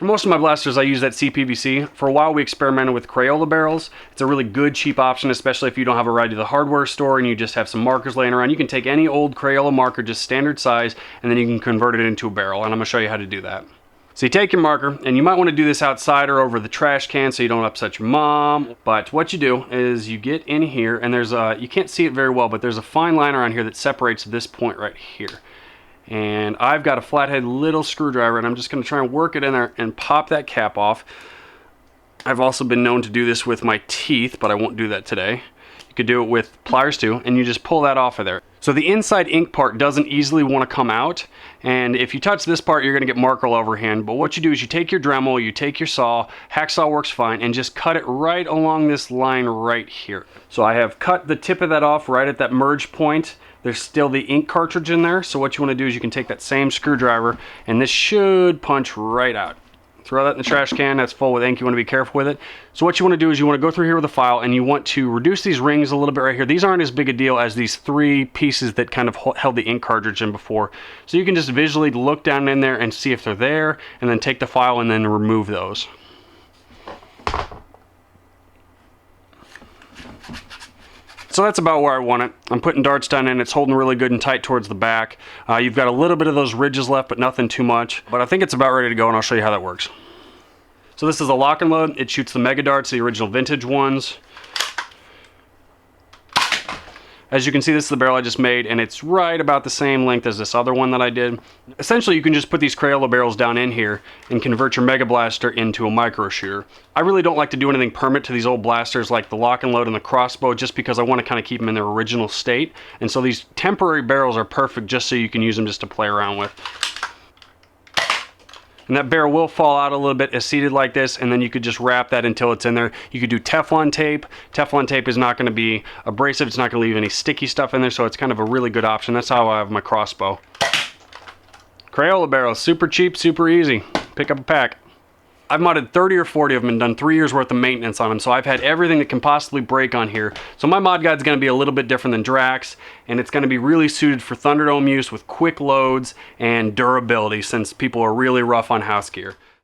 For most of my blasters, I use that CPVC. For a while, we experimented with Crayola barrels. It's a really good, cheap option, especially if you don't have a ride to the hardware store and you just have some markers laying around. You can take any old Crayola marker, just standard size, and then you can convert it into a barrel, and I'm gonna show you how to do that. So you take your marker, and you might want to do this outside or over the trash can so you don't upset your mom. But what you do is you get in here, and there's a, you can't see it very well, but there's a fine line around here that separates this point right here. And I've got a flathead little screwdriver, and I'm just going to try and work it in there and pop that cap off. I've also been known to do this with my teeth, but I won't do that today. You could do it with pliers too, and you just pull that off of there. So the inside ink part doesn't easily want to come out, and if you touch this part, you're going to get marker all over hand. But what you do is you take your Dremel, you take your saw, hacksaw works fine, and just cut it right along this line right here. So I have cut the tip of that off right at that merge point. There's still the ink cartridge in there, so what you want to do is you can take that same screwdriver, and this should punch right out. Throw that in the trash can, that's full with ink, you want to be careful with it. So what you want to do is you want to go through here with a file, and you want to reduce these rings a little bit right here. These aren't as big a deal as these 3 pieces that kind of held the ink cartridge in before. So you can just visually look down in there and see if they're there, and then take the file and then remove those. So that's about where I want it. I'm putting darts down in, it's holding really good and tight towards the back. You've got a little bit of those ridges left, but nothing too much. But I think it's about ready to go, and I'll show you how that works. So this is a lock and load. It shoots the mega darts, the original vintage ones. As you can see, this is the barrel I just made, and it's right about the same length as this other one that I did. Essentially, you can just put these Crayola barrels down in here and convert your Mega Blaster into a micro shooter. I really don't like to do anything permanent to these old blasters like the lock and load and the crossbow, just because I want to kind of keep them in their original state. And so these temporary barrels are perfect just so you can use them just to play around with. And that barrel will fall out a little bit as seated like this, and then you could just wrap that until it's in there. You could do Teflon tape. Teflon tape is not going to be abrasive. It's not going to leave any sticky stuff in there, so it's kind of a really good option. That's how I have my crossbow. Crayola barrels, super cheap, super easy. Pick up a pack. I've modded 30 or 40 of them and done 3 years worth of maintenance on them, so I've had everything that can possibly break on here. So my mod guide's going to be a little bit different than Drax, and it's going to be really suited for Thunderdome use with quick loads and durability, since people are really rough on house gear.